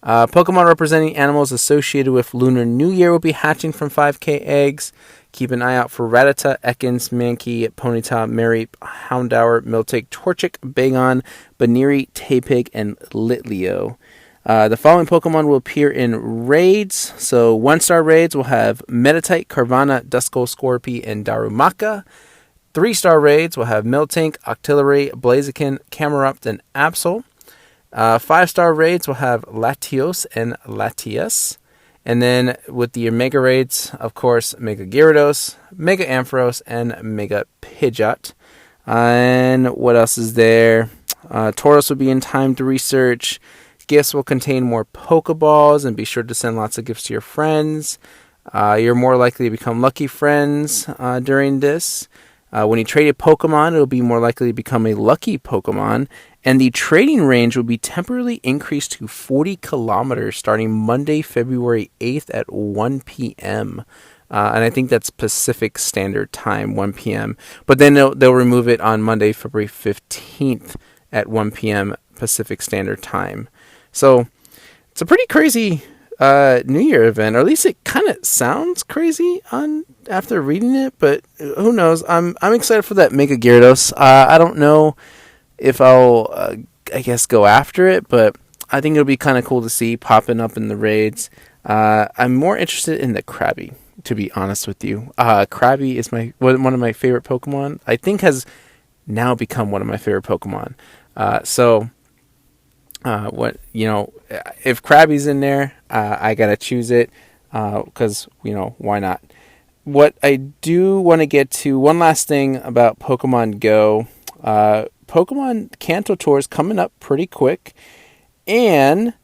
Pokemon representing animals associated with Lunar New Year will be hatching from 5K eggs. Keep an eye out for Rattata, Ekans, Mankey, Ponyta, Mareep, Houndour, Miltank, Torchic, Bagon, Baniri, Tepig, and Litleo. The following Pokemon will appear in raids. So 1-star raids will have Meditite, Carvanha, Duskull, Scorpy, and Darumaka. 3-star raids will have Miltank, Octillery, Blaziken, Camerupt, and Absol. 5-star raids will have Latios and Latias. And then with the Mega raids, of course, Mega Gyarados, Mega Ampharos, and Mega Pidgeot. And what else is there? Tauros will be in timed research. Gifts will contain more Pokeballs, and be sure to send lots of gifts to your friends. You're more likely to become lucky friends during this. When you trade a Pokemon, it will be more likely to become a lucky Pokemon. And the trading range will be temporarily increased to 40 kilometers starting Monday, February 8th at 1 p.m. And I think that's Pacific Standard Time, 1 p.m. But then they'll remove it on Monday, February 15th at 1 p.m. Pacific Standard Time. So it's a pretty crazy New Year event, or at least it kind of sounds crazy after reading it. But who knows? I'm excited for that Mega Gyarados. I don't know if I'll, go after it, but I think it'll be kind of cool to see popping up in the raids. I'm more interested in the Krabby, to be honest with you. Krabby is one of my favorite Pokemon. I think has now become one of my favorite Pokemon. If Krabby's in there, I gotta choose it, because, why not? What I do want to get to, one last thing about Pokemon Go, Pokemon Kanto Tour is coming up pretty quick, and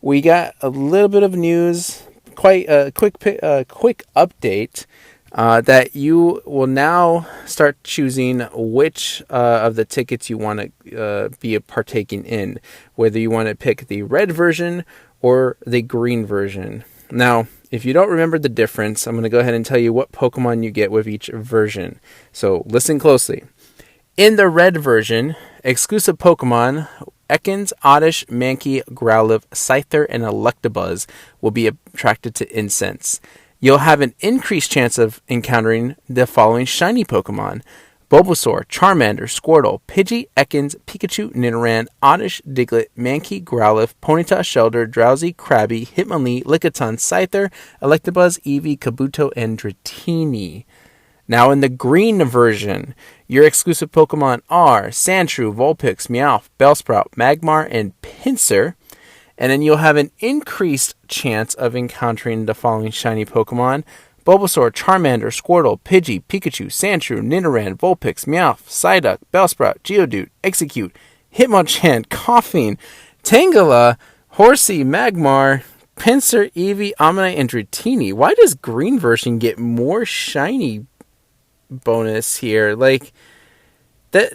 we got a little bit of news, quite a quick update, that you will now start choosing which of the tickets you want to be partaking in, whether you want to pick the red version or the green version. Now, if you don't remember the difference, I'm going to go ahead and tell you what Pokemon you get with each version. So listen closely. In the red version, exclusive Pokemon Ekans, Oddish, Mankey, Growlithe, Scyther, and Electabuzz will be attracted to incense. You'll have an increased chance of encountering the following shiny Pokemon: Bulbasaur, Charmander, Squirtle, Pidgey, Ekans, Pikachu, Nidoran, Oddish, Diglett, Mankey, Growlithe, Ponyta, Shellder, Drowsy, Krabby, Hitmonlee, Lickitung, Scyther, Electabuzz, Eevee, Kabuto, and Dratini. Now in the green version, your exclusive Pokemon are Sandshrew, Vulpix, Meowth, Bellsprout, Magmar, and Pinsir. And then you'll have an increased chance of encountering the following shiny Pokemon: Bulbasaur, Charmander, Squirtle, Pidgey, Pikachu, Sandshrew, Nidoran, Vulpix, Meowth, Psyduck, Bellsprout, Geodude, Execute, Hitmonchan, Koffing, Tangela, Horsey, Magmar, Pinsir, Eevee, Omanyte, and Dratini. Why does green version get more shiny bonus here? Like, that,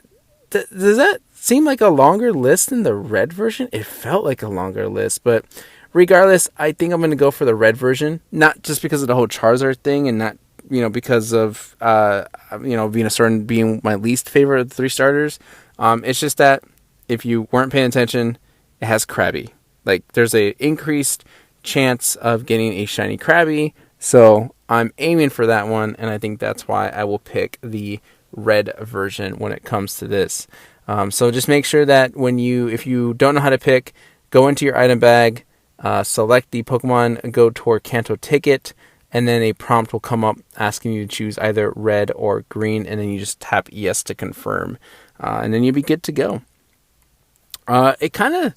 does that seem like a longer list than the red version? It felt like a longer list, but regardless, I think I'm going to go for the red version. Not just because of the whole Charizard thing, and not, because of, Venusaur being my least favorite of the 3 starters. It's just that if you weren't paying attention, it has Krabby. Like, there's a increased chance of getting a shiny Krabby, so I'm aiming for that one, and I think that's why I will pick the red version when it comes to this. So just make sure that if you don't know how to pick, go into your item bag, select the Pokemon Go Tour Kanto ticket, and then a prompt will come up asking you to choose either red or green, and then you just tap yes to confirm, and then you'll be good to go. It kind of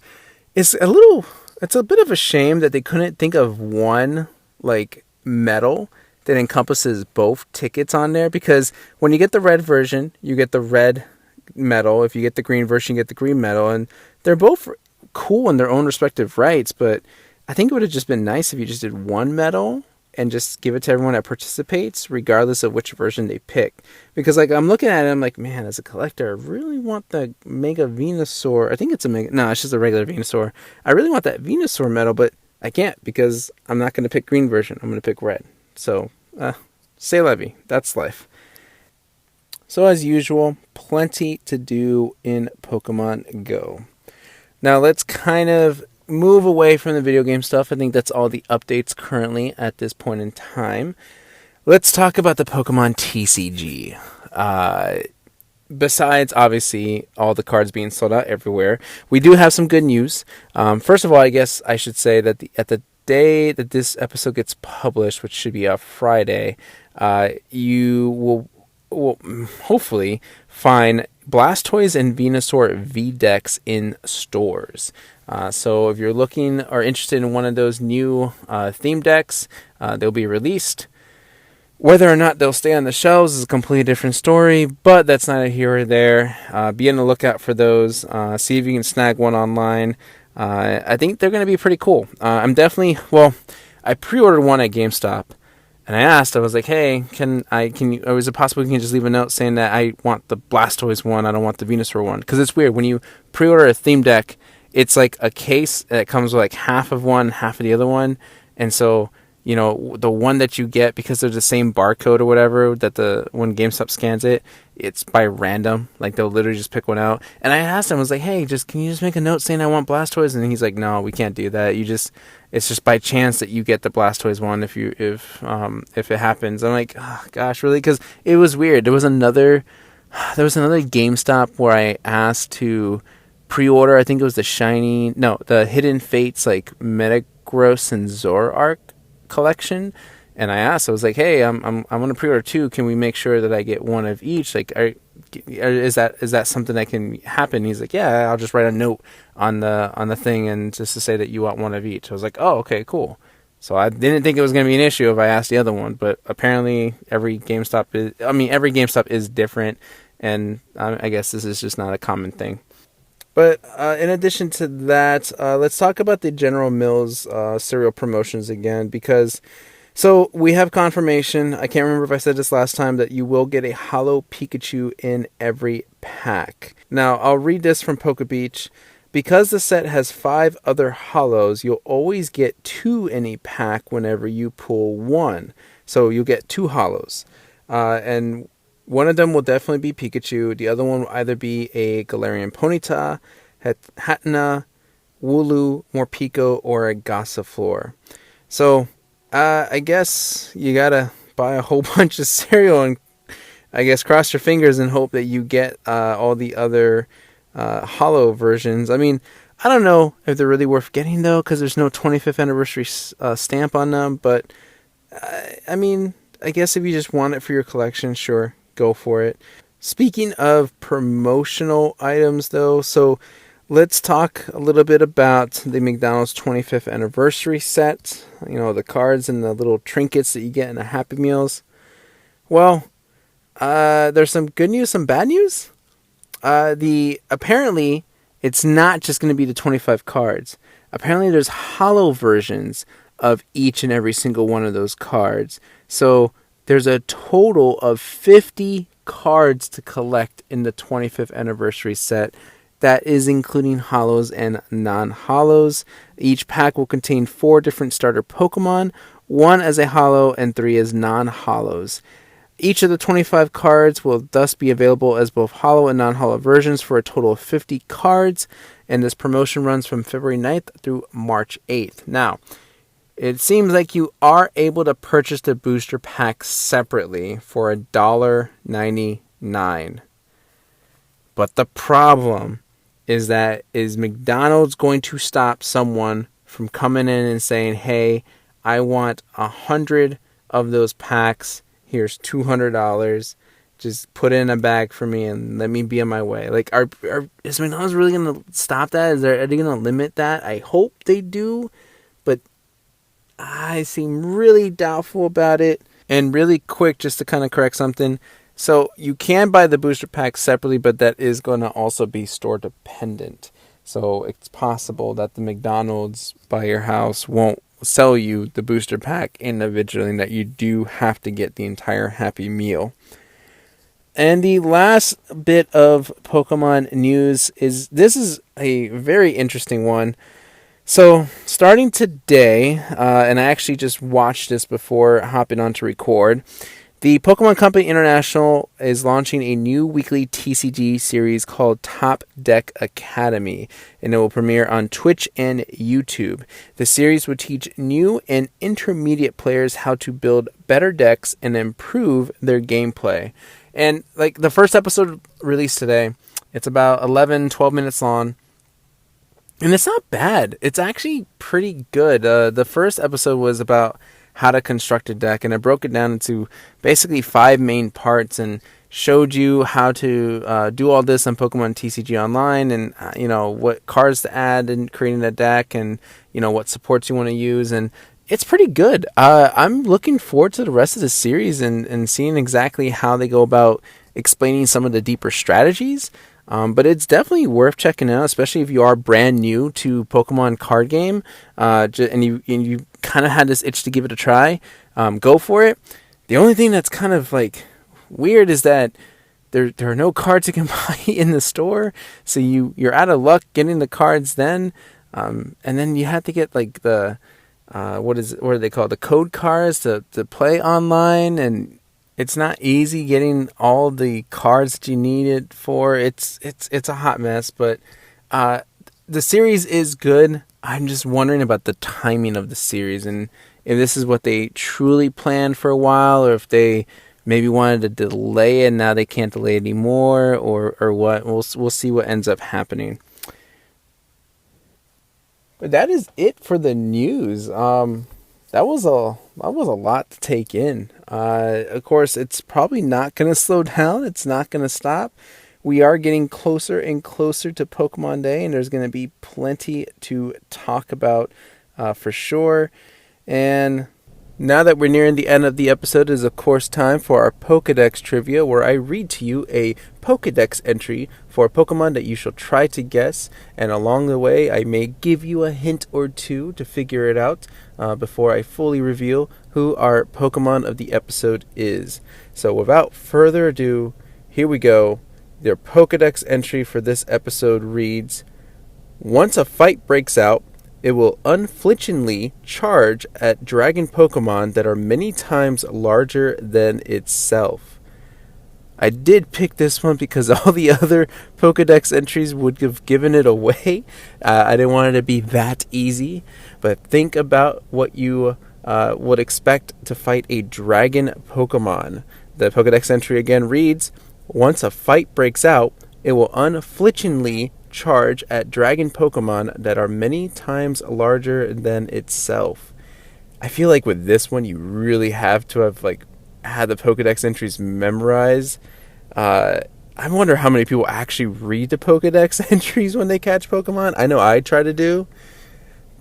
is it's a bit of a shame that they couldn't think of one, like, medal that encompasses both tickets on there, because when you get the red version, you get the red medal. If you get the green version, you get the green medal, and they're both cool in their own respective rights, but I think it would have just been nice if you just did one medal and just give it to everyone that participates, regardless of which version they pick. Because, like, I'm looking at it, I'm like, man, as a collector, I really want the Mega Venusaur. I think it's it's just a regular Venusaur. I really want that Venusaur medal, but I can't, because I'm not going to pick green version. I'm going to pick red. So, c'est la vie. That's life. So, as usual, plenty to do in Pokemon Go. Now, let's kind of move away from the video game stuff. I think that's all the updates currently at this point in time. Let's talk about the Pokemon TCG. Besides, obviously, all the cards being sold out everywhere, we do have some good news. First of all, I guess I should say that at the day that this episode gets published, which should be a Friday, you will hopefully find Blastoise and Venusaur V-Decks in stores. So if you're looking or interested in one of those new theme decks, they'll be released. Whether or not they'll stay on the shelves is a completely different story, but that's neither here or there. Be on the lookout for those. See if you can snag one online. I think they're going to be pretty cool. I pre-ordered one at GameStop, and I was like, hey, or is it possible you can just leave a note saying that I want the Blastoise one, I don't want the Venusaur one? Because it's weird, when you pre-order a theme deck, it's like a case that comes with like half of one, half of the other one, and so, the one that you get, because they're the same barcode or whatever, that when GameStop scans it, it's by random. Like, they'll literally just pick one out. And I asked him, I was like, hey, can you just make a note saying I want Blastoise? And he's like, no, we can't do that. It's just by chance that you get the Blastoise one if it happens. I'm like, oh, gosh, really? Because it was weird. There was another GameStop where I asked to pre-order. I think it was the Hidden Fates, like Metagross and Zoroark collection, and I was like, hey, I'm going to pre-order 2. Can we make sure that I get one of each? Like, is that something that can happen? He's like, yeah, I'll just write a note on the thing, and just to say that you want one of each. I was like, oh, okay, cool. So I didn't think it was going to be an issue if I asked the other one, but apparently every GameStop is different, and I guess this is just not a common thing. But in addition to that, let's talk about the General Mills cereal promotions again, because we have confirmation. I can't remember if I said this last time, that you will get a Holo Pikachu in every pack. Now, I'll read this from PokeBeach. Because the set has 5 other Holos, you'll always get 2 in a pack whenever you pull 1. So you'll get 2 Holos. And one of them will definitely be Pikachu. The other one will either be a Galarian Ponyta, Hatenna, Wooloo, Morpeko, or a Gossifleur. So, I guess you gotta buy a whole bunch of cereal and, I guess, cross your fingers and hope that you get all the other Holo versions. I mean, I don't know if they're really worth getting, though, because there's no 25th anniversary stamp on them. But, I mean, I guess if you just want it for your collection, sure, go for it. Speaking of promotional items, though, so let's talk a little bit about the McDonald's 25th anniversary set. The cards and the little trinkets that you get in the Happy Meals. Well, there's some good news, some bad news. Apparently, it's not just going to be the 25 cards. apparently there's holo versions of each and every single one of those cards. So there's a total of 50 cards to collect in the 25th anniversary set. That is including holos and non-holos. Each pack will contain 4 different starter Pokemon, 1 as a holo and 3 as non-holos. Each of the 25 cards will thus be available as both holo and non-holo versions for a total of 50 cards, and this promotion runs from February 9th through March 8th. Now, it seems like you are able to purchase the booster pack separately for $1.99. But the problem is McDonald's going to stop someone from coming in and saying, hey, I want 100 of those packs. Here's $200. Just put it in a bag for me and let me be on my way. Like, is McDonald's really going to stop that? Are they going to limit that? I hope they do, but I seem really doubtful about it. And really quick, just to kind of correct something. So you can buy the booster pack separately, but that is going to also be store dependent. So it's possible that the McDonald's by your house won't sell you the booster pack individually, and that you do have to get the entire Happy Meal. And the last bit of Pokemon news is a very interesting one. So starting today, and I actually just watched this before hopping on to record, the Pokemon Company International is launching a new weekly TCG series called Top Deck Academy, and it will premiere on Twitch and YouTube. The series will teach new and intermediate players how to build better decks and improve their gameplay. And like the first episode released today, it's about 12 minutes long. And it's not bad. It's actually pretty good. The first episode was about how to construct a deck, and I broke it down into basically 5 main parts and showed you how to do all this on Pokemon TCG Online, and what cards to add in creating a deck, and what supports you want to use, and it's pretty good. I'm looking forward to the rest of the series and seeing exactly how they go about explaining some of the deeper strategies. But it's definitely worth checking out, especially if you are brand new to Pokemon card game, and you kind of had this itch to give it a try. Go for it. The only thing that's kind of like weird is that there are no cards you can buy in the store, so you're out of luck getting the cards then, and then you have to get like the what are they called, the code cards to play online, and it's not easy getting all the cards that you need it for. It's a hot mess, but the series is good. I'm just wondering about the timing of the series, and if this is what they truly planned for a while, or if they maybe wanted to delay it and now they can't delay it anymore, or what. We'll see what ends up happening. But that is it for the news. That was a lot to take in. Of course, it's probably not going to slow down. It's not going to stop. We are getting closer and closer to Pokemon Day, and there's going to be plenty to talk about for sure. And now that we're nearing the end of the episode, it is of course time for our Pokedex trivia, where I read to you a Pokedex entry for a Pokemon that you shall try to guess, and along the way I may give you a hint or two to figure it out before I fully reveal who our Pokemon of the episode is. So without further ado, here we go. Their Pokedex entry for this episode reads, once a fight breaks out, it will unflinchingly charge at dragon Pokemon that are many times larger than itself. I did pick this one because all the other Pokedex entries would have given it away. I didn't want it to be that easy, but think about what you would expect to fight a dragon Pokemon. The Pokedex entry again reads, once a fight breaks out, it will unflinchingly charge at dragon Pokemon that are many times larger than itself. I feel like with this one, you really have to have had the Pokedex entries memorized. I wonder how many people actually read the Pokedex entries when they catch Pokemon. I know I try to do,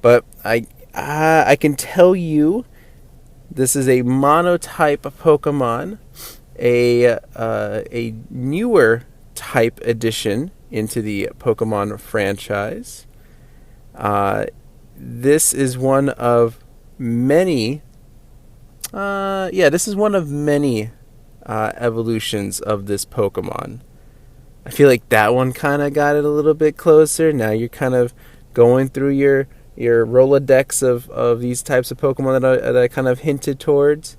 but I can tell you this is a monotype Pokemon, a newer type addition into the Pokemon franchise. this is one of many. This is one of many evolutions of this Pokemon. I feel like that one kind of got it a little bit closer. Now you're kind of going through your Rolodex of these types of Pokemon that I kind of hinted towards.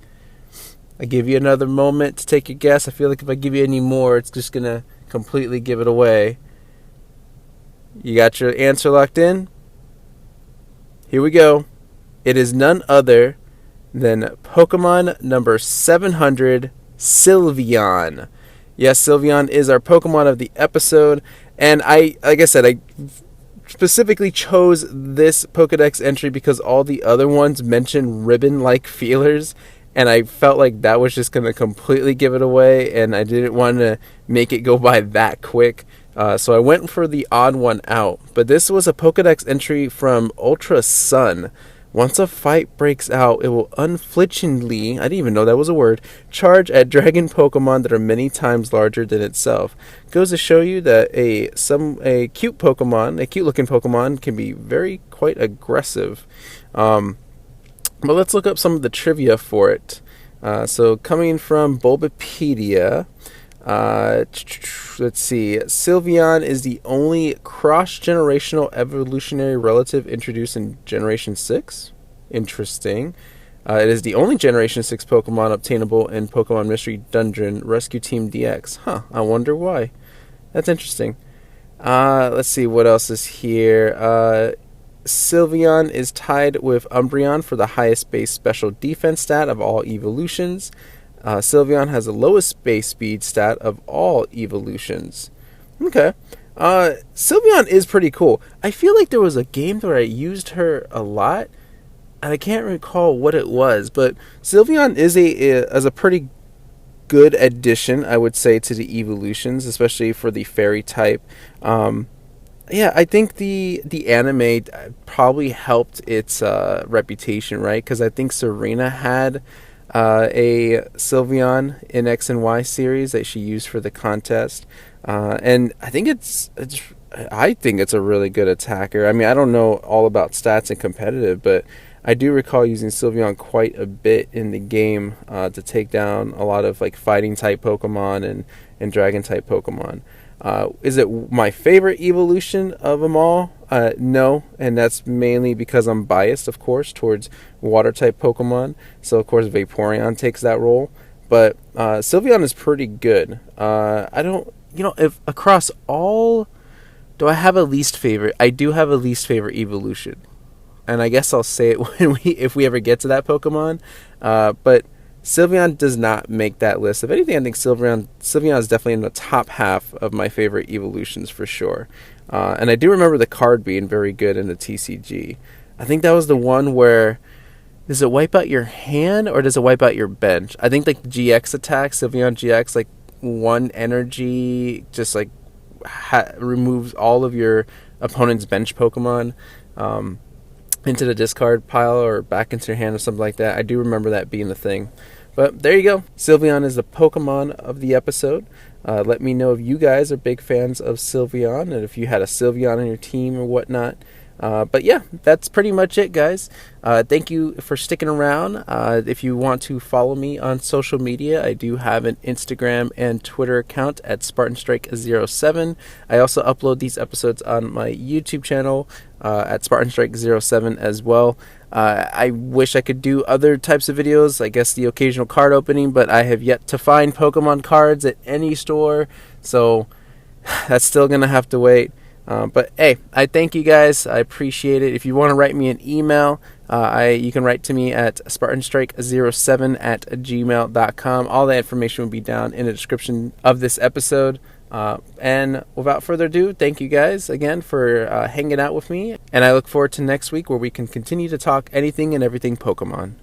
I give you another moment to take your guess. I feel like if I give you any more, it's just going to completely give it away. You got your answer locked in? Here we go. It is none other than Pokemon number 700, Sylveon. Yes, Sylveon is our Pokemon of the episode, and like I said, I specifically chose this Pokedex entry because all the other ones mention ribbon-like feelers, and I felt like that was just going to completely give it away, and I didn't want to make it go by that quick, so I went for the odd one out. But this was a Pokedex entry from Ultra Sun. Once a fight breaks out, it will unflinchingly, I didn't even know that was a word, charge at dragon Pokemon that are many times larger than itself. Goes to show you that a cute looking Pokemon can be quite aggressive. But let's look up some of the trivia for it. So coming from Bulbapedia, let's see. Sylveon is the only cross-generational evolutionary relative introduced in Generation 6. Interesting. It is the only Generation 6 Pokemon obtainable in Pokemon Mystery Dungeon Rescue Team DX. I wonder why. That's interesting. Let's see what else is here. Sylveon is tied with Umbreon for the highest base special defense stat of all evolutions. Sylveon has the lowest base speed stat of all evolutions. Okay. Sylveon is pretty cool. I feel like there was a game where I used her a lot, and I can't recall what it was, but Sylveon is a pretty good addition, I would say, to the evolutions, especially for the fairy type. I think the anime probably helped its reputation, right? Because I think Serena had a Sylveon in X and Y series that she used for the contest, and I think it's a really good attacker. I mean, I don't know all about stats and competitive, but I do recall using Sylveon quite a bit in the game to take down a lot of like fighting type Pokemon and dragon type Pokemon. Is it my favorite evolution of them all? No, and that's mainly because I'm biased, of course, towards water-type Pokemon. So, of course, Vaporeon takes that role. But Sylveon is pretty good. If across all, do I have a least favorite? I do have a least favorite evolution, and I guess I'll say it if we ever get to that Pokemon. But Sylveon does not make that list. If anything, I think Sylveon is definitely in the top half of my favorite evolutions for sure. And I do remember the card being very good in the TCG. I think that was the one where, does it wipe out your hand or does it wipe out your bench? I think like the GX attack, Sylveon GX, like one energy just like removes all of your opponent's bench Pokemon into the discard pile or back into your hand or something like that. I do remember that being the thing. But there you go. Sylveon is the Pokemon of the episode. Let me know if you guys are big fans of Sylveon and if you had a Sylveon on your team or whatnot. But yeah, that's pretty much it, guys. Thank you for sticking around. If you want to follow me on social media, I do have an Instagram and Twitter account at SpartanStrike07. I also upload these episodes on my YouTube channel at SpartanStrike07 as well. I wish I could do other types of videos, I guess the occasional card opening, but I have yet to find Pokemon cards at any store, so that's still going to have to wait. But hey, I thank you guys. I appreciate it. If you want to write me an email, you can write to me at spartanstrike07@gmail.com. All the information will be down in the description of this episode. And without further ado, thank you guys again for hanging out with me. And I look forward to next week where we can continue to talk anything and everything Pokemon.